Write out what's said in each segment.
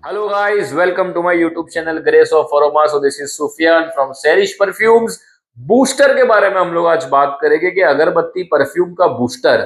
Hello guys, welcome to my YouTube channel Grace of Aroma. So this is Sufyan from Serish Perfumes. Booster के बारे में हम लोग आज बात करेंगे कि अगरबत्ती परफ्यूम का बूस्टर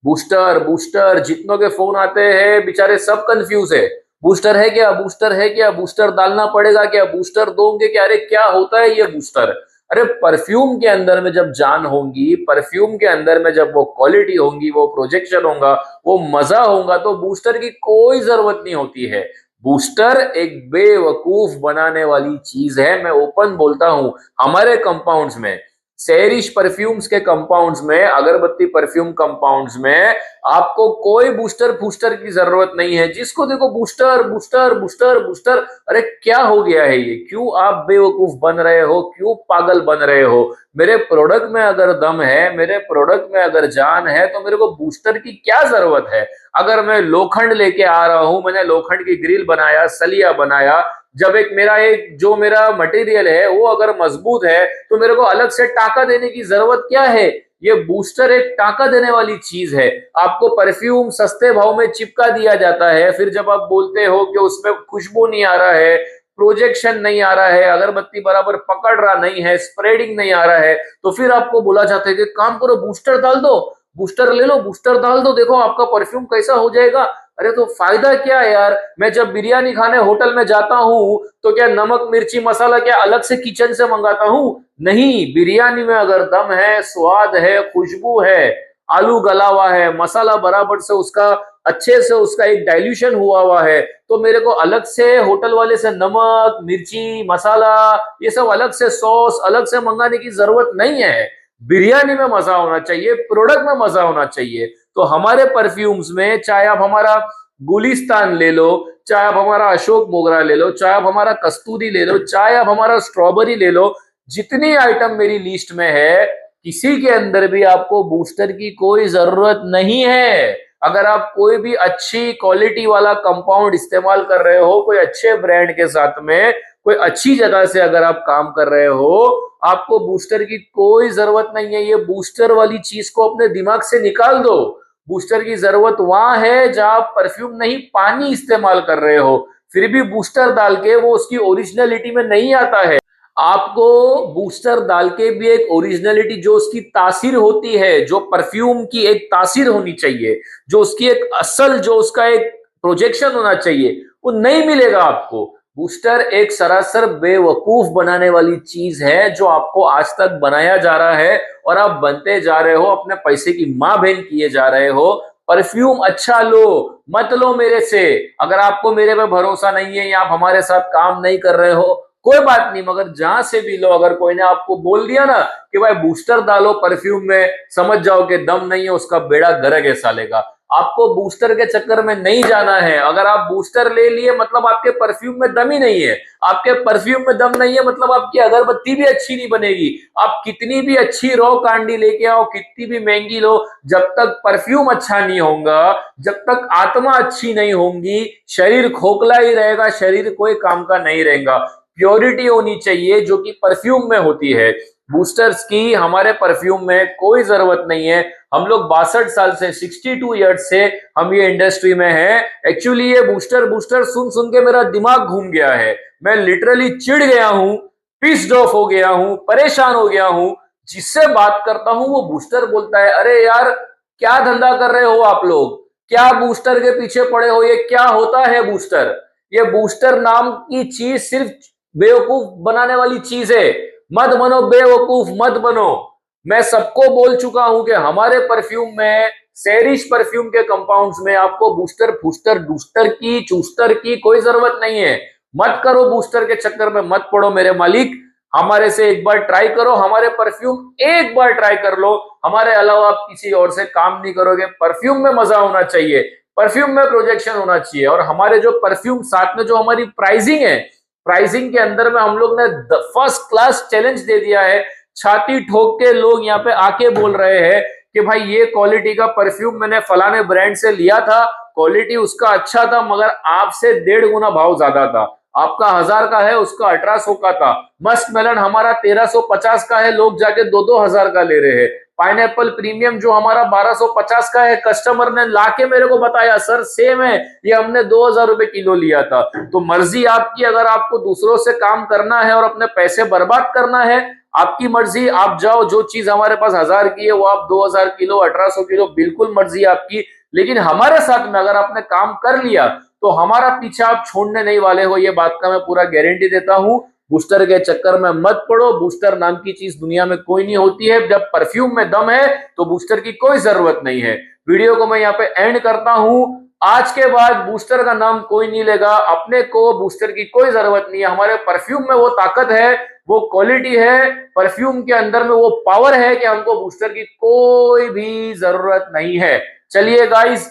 बूस्टर बूस्टर जितनों के फोन आते हैं बेचारे सब कंफ्यूज है। बूस्टर है क्या, बूस्टर है क्या, बूस्टर डालना पड़ेगा क्या, बूस्टर दोगे क्या, अरे क्या होता है ये बूस्टर। अरे परफ्यूम के अंदर में जब जान होगी, परफ्यूम के अंदर में जब वो क्वालिटी होगी, वो प्रोजेक्शन होगा, वो मजा होगा, तो बूस्टर की कोई जरूरत नहीं होती है। बूस्टर एक बेवकूफ बनाने वाली चीज है, मैं ओपन बोलता हूं। हमारे कंपाउंड्स में, सेरिश परफ्यूम्स के कंपाउंड्स में, अगरबत्ती परफ्यूम कंपाउंड्स में आपको कोई बूस्टर फूस्टर की जरूरत नहीं है। जिसको देखो बूस्टर बूस्टर बूस्टर बूस्टर, अरे क्या हो गया है ये, क्यों आप बेवकूफ बन रहे हो, क्यों पागल बन रहे हो। मेरे प्रोडक्ट में अगर दम है, मेरे प्रोडक्ट में अगर जान है, तो मेरे को बूस्टर की क्या जरूरत है। अगर मैं लोखंड लेके आ रहा हूं, मैंने लोखंड की ग्रिल बनाया, सलिया बनाया, जब एक जो मेरा मटेरियल है वो अगर मजबूत है, तो मेरे को अलग से टाका देने की जरूरत क्या है। ये बूस्टर एक टाका देने वाली चीज है। आपको परफ्यूम सस्ते भाव में चिपका दिया जाता है, फिर जब आप बोलते हो कि उसमें खुशबू नहीं आ रहा है, प्रोजेक्शन नहीं आ रहा है, अगरबत्ती बराबर पकड़ रहा नहीं है, स्प्रेडिंग नहीं आ रहा है, तो फिर आपको बोला जाता है कि काम करो, बूस्टर डाल दो, बूस्टर ले लो, बूस्टर डाल दो, देखो आपका परफ्यूम कैसा हो जाएगा। अरे तो फायदा क्या है यार। मैं जब बिरयानी खाने होटल में जाता हूं, तो क्या नमक मिर्ची मसाला क्या अलग से किचन से मंगाता हूं? नहीं, बिरयानी में अगर दम है, स्वाद है, खुशबू है, आलू गला हुआ है, मसाला बराबर से उसका अच्छे से उसका एक डाइल्यूशन हुआ है, तो मेरे को अलग से होटल वाले से नमक मिर्ची मसाला ये सब अलग से सॉस अलग से मंगाने की जरूरत नहीं है। बिरयानी में मजा होना चाहिए, प्रोडक्ट में मजा होना चाहिए। तो हमारे परफ्यूम्स में, चाहे आप हमारा गुलिस्तान ले लो, चाहे आप हमारा अशोक मोगरा ले लो, चाहे आप हमारा कस्तूरी ले लो, चाहे आप हमारा स्ट्रॉबेरी ले लो, जितनी आइटम मेरी लिस्ट में है, किसी के अंदर भी आपको बूस्टर की कोई जरूरत नहीं है। अगर आप कोई भी अच्छी क्वालिटी वाला कंपाउंड इस्तेमाल कर रहे हो, कोई अच्छे ब्रांड के साथ में, कोई अच्छी जगह से अगर आप काम कर रहे हो, आपको बूस्टर की कोई जरूरत नहीं है। ये बूस्टर वाली चीज को अपने दिमाग से निकाल दो। बूस्टर की जरूरत वहां है जहां आप परफ्यूम नहीं पानी इस्तेमाल कर रहे हो, फिर भी बूस्टर डाल के वो उसकी ओरिजिनलिटी में नहीं आता है। आपको बूस्टर डाल के भी एक ओरिजिनलिटी, जो उसकी तासीर होती है, जो परफ्यूम की एक तासीर होनी चाहिए, जो उसकी एक असल, जो उसका एक प्रोजेक्शन होना चाहिए, वो नहीं मिलेगा आपको। बूस्टर एक सरासर बेवकूफ बनाने वाली चीज है, जो आपको आज तक बनाया जा रहा है और आप बनते जा रहे हो, अपने पैसे की माँ बहन किए जा रहे हो। परफ्यूम अच्छा लो, मत लो मेरे से। अगर आपको मेरे पे भरोसा नहीं है या आप हमारे साथ काम नहीं कर रहे हो, कोई बात नहीं, मगर जहां से भी लो, अगर कोई ने आपको बोल दिया ना कि भाई बूस्टर डालो परफ्यूम में, समझ जाओ कि दम नहीं है, उसका बेड़ा गर्क है साले का। आपको बूस्टर के चक्कर में नहीं जाना है। अगर आप बूस्टर ले लिए मतलब आपके परफ्यूम में दम ही नहीं है। आपके परफ्यूम में दम नहीं है मतलब आपकी अगरबत्ती भी अच्छी नहीं बनेगी। आप कितनी भी अच्छी रॉ कांडी लेके आओ, कितनी भी महंगी लो, जब तक परफ्यूम अच्छा नहीं होगा, जब तक आत्मा अच्छी नहीं होगी, शरीर खोखला ही रहेगा, शरीर कोई काम का नहीं रहेगा। प्योरिटी होनी चाहिए जो कि परफ्यूम में होती है। बूस्टर्स की हमारे परफ्यूम में कोई जरूरत नहीं है। हम लोग 62 साल से, 62 ईयर्स से हम ये इंडस्ट्री में हैं। एक्चुअली ये बूस्टर बूस्टर सुन सुन के मेरा दिमाग घूम गया है। मैं लिटरली चिढ़ गया हूं, पिस्ड ऑफ हो गया हूं, परेशान हो गया हूं। जिससे बात करता हूं वो बूस्टर बोलता है, अरे यार क्या धंधा कर रहे हो आप लोग, क्या बूस्टर के पीछे पड़े हो, ये क्या होता है बूस्टर। ये बूस्टर नाम की चीज सिर्फ बेवकूफ बनाने वाली चीज है। मत बनो बेवकूफ, मत बनो। मैं सबको बोल चुका हूं कि हमारे परफ्यूम में, सेरिश परफ्यूम के कंपाउंड्स में आपको बूस्टर फूस्टर डूस्टर की चूस्टर की कोई जरूरत नहीं है। मत करो, बूस्टर के चक्कर में मत पड़ो मेरे मालिक। हमारे से एक बार ट्राई करो, हमारे परफ्यूम एक बार ट्राई कर लो, हमारे अलावा आप किसी और से काम नहीं करोगे। परफ्यूम में मजा होना चाहिए, परफ्यूम में प्रोजेक्शन होना चाहिए। और हमारे जो परफ्यूम साथ में जो हमारी प्राइसिंग है, प्राइसिंग के अंदर में हम लोग ने फर्स्ट क्लास चैलेंज दे दिया है। छाती ठोक के लोग यहाँ पे आके बोल रहे हैं कि भाई ये क्वालिटी का परफ्यूम मैंने फलाने ब्रांड से लिया था, क्वालिटी उसका अच्छा था, मगर आपसे 1.5 गुना भाव ज्यादा था। आपका 1000 का है, उसका 1800 का था। मस्त मेलन हमारा 1350 का है, लोग जाके 2-2 हजार का ले रहे हैं। पाइनएप्पल प्रीमियम जो हमारा 1250 का है, कस्टमर ने लाके मेरे को बताया सर सेम है, ये हमने 2000 रुपए किलो लिया था। तो मर्जी आपकी, अगर आपको दूसरों से काम करना है और अपने पैसे बर्बाद करना है, आपकी मर्जी, आप जाओ, जो चीज हमारे पास 1000 की है वो आप 2000 किलो 1800 किलो, बिल्कुल मर्जी आपकी। लेकिन हमारे साथ में अगर आपने काम कर लिया तो हमारा पीछा आप छोड़ने नहीं वाले हो, ये बात का मैं पूरा गारंटी देता हूं। बूस्टर के चक्कर में मत पड़ो, बूस्टर नाम की चीज दुनिया में कोई नहीं होती है। जब परफ्यूम में दम है तो बूस्टर की कोई जरूरत नहीं है। वीडियो को मैं यहाँ पे एंड करता हूं। आज के बाद बूस्टर का नाम कोई नहीं लेगा, अपने को बूस्टर की कोई जरूरत नहीं है। हमारे परफ्यूम में वो ताकत है, वो क्वालिटी है, परफ्यूम के अंदर में वो पावर है कि हमको बूस्टर की कोई भी जरूरत नहीं है। चलिए गाइस,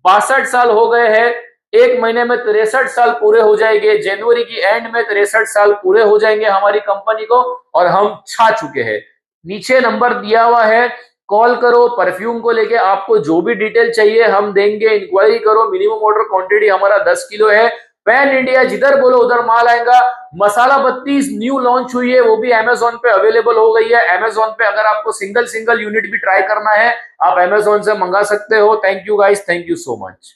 62 साल हो गए हैं, एक महीने में 63 साल पूरे हो जाएंगे, जनवरी की एंड में 63 साल पूरे हो जाएंगे हमारी कंपनी को, और हम छा चुके हैं। नीचे नंबर दिया हुआ है, कॉल करो, परफ्यूम को लेके आपको जो भी डिटेल चाहिए हम देंगे, इंक्वायरी करो। मिनिमम ऑर्डर क्वांटिटी हमारा 10 किलो है, पैन इंडिया जिधर बोलो उधर माल आएगा। मसाला 32 न्यू लॉन्च हुई है, वो भी अमेजोन पे अवेलेबल हो गई है। अमेजोन पे अगर आपको सिंगल यूनिट भी ट्राई करना है, आप अमेजोन से मंगा सकते हो। Thank you guys, thank you so much.